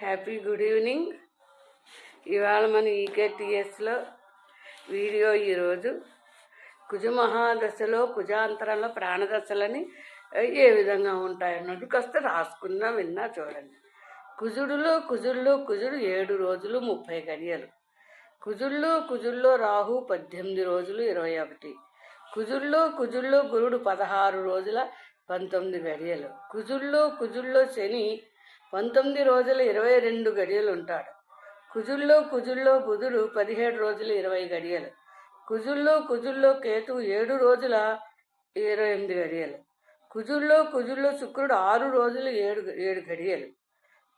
Happy good evening. ఇవాళ మన ఈకేటీఎస్లో video ఈరోజు కుజమహాదశలో కుజాంతరంలో ప్రాణదశలని ఏ విధంగా ఉంటాయన్నది కాస్త రాసుకున్నా విన్నా చూడండి. కుజుడులో కుజుడు 7 రోజులు 30 గడియలు. కుజుల్లో రాహు 18 రోజులు 21. కుజుల్లో గురుడు 16 రోజుల 19 గడియలు. కుజుల్లో శని 19 రోజుల 22 గడియలు ఉంటాడు. కుజుల్లో బుధుడు 17 రోజుల 20 గడియలు. కుజుల్లో కేతు 7 రోజుల 28 గడియలు. కుజుల్లో శుక్రుడు 6 రోజులు 7 గడియలు.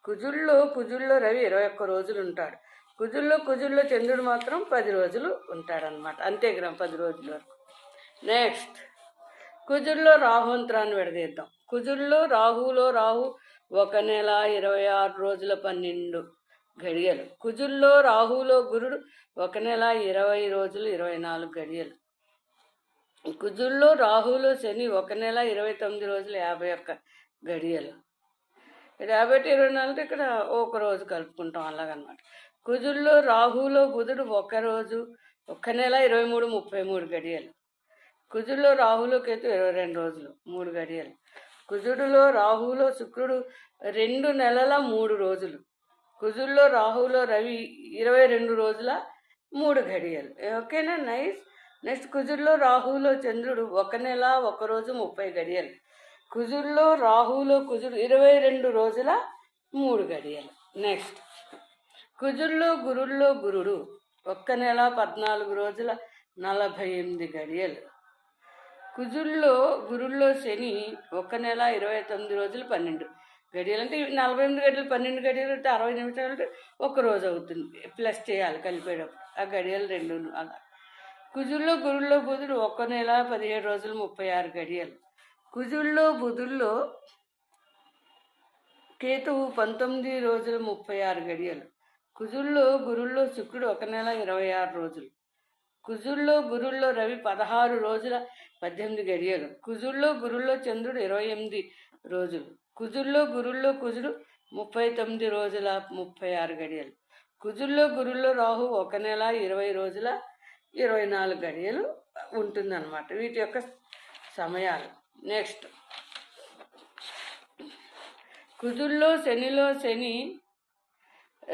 కుజుల్లో రవి 21 రోజులు ఉంటాడు. కుజుల్లో చంద్రుడు మాత్రం 10 రోజులు ఉంటాడనమాట. అంతే గ్రాం 10 రోజుల వరకు. నెక్స్ట్ కుజుల్లో రాహుంతరాన్ని విడదీద్దాం. రాహు 1 నెల 26 రోజుల 12 గడియలు. కుజుల్లో రాహులో గురుడు 1 నెల 20 రోజులు 24 గడియలు. కుజుల్లో రాహులో శని 1 నెల 29 రోజులు 51 గడియలు. 50 24 ఇక్కడ ఒక రోజు కలుపుకుంటాం అలాగనమాట. కుజుల్లో రాహులో బుధుడు 1 నెల 23 33 గడియలు. కుజుల్లో రాహులో కేతు 22 రోజులు 3 గడియలు. కుజుడులో రాహులో శుక్రుడు 2 నెలల 3 రోజులు. కుజుల్లో రాహులో రవి 22 రోజుల 3 గడియలు. ఓకేనా, నైస్. నెక్స్ట్ కుజుల్లో రాహులో చంద్రుడు 1 నెల 1 రోజు 30 గడియలు. కుజుల్లో రాహులో కుజుడు 22 రోజుల 3 గడియలు. నెక్స్ట్ కుజుల్లో గురుడు 1 నెల 14 రోజుల 48 గడియలు. గురుల్లో శని 1 నెల 29 రోజులు 12 గడియలు. అంటే 48 గడియలు 12 గడియలు అంటే 60 నిమిషాలు అంటే ఒక రోజు అవుతుంది. ప్లస్ చేయాలి కలిపేటప్పుడు ఆ గడియలు 2 అలా. గురుల్లో బుధుడు 1 నెల 17 రోజులు 36 గడియలు. బుధుల్లో కేతువు 19 రోజులు 36 గడియలు. గురుల్లో శుక్రుడు 1 నెల 26 రోజులు. గురుల్లో రవి 16 రోజుల 18 గడియలు. గురుల్లో చంద్రుడు 28 రోజులు. గురుల్లో కుజుడు 39 రోజుల 36 గడియలు. గురుల్లో రాహు 1 నెల 20 రోజుల 24 గడియలు ఉంటుందన్నమాట. వీటి యొక్క సమయాలు. నెక్స్ట్ శనిలో శని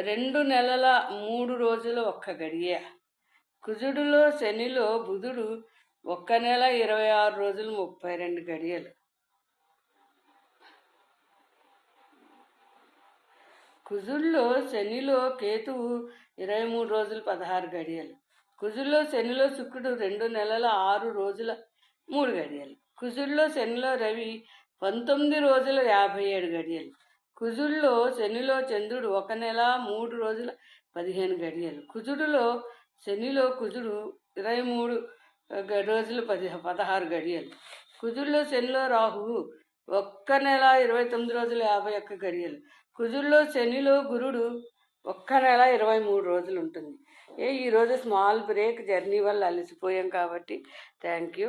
2 నెలల 3 రోజుల 1 గడియ. శనిలో బుధుడు 1 నెల 26 రోజులు 32 గడియలు. శనిలో కేతువు 23 రోజులు 16 గడియలు. శనిలో శుక్రుడు 2 నెలల 6 రోజుల 3 గడియలు. శనిలో రవి 19 రోజుల 57 గడియలు. శనిలో చంద్రుడు 1 నెల 3 రోజుల 15 గడియలు. శనిలో కుజుడు 23 రోజులు 16 గడియలు. శనిలో రాహువు 1 నెల 29 రోజులు 51 గడియలు. శనిలో గురుడు 1 నెల 23 రోజులు ఉంటుంది. ఈరోజు స్మాల్ బ్రేక్, జర్నీ వల్ల అలసిపోయాం కాబట్టి థ్యాంక్ యూ.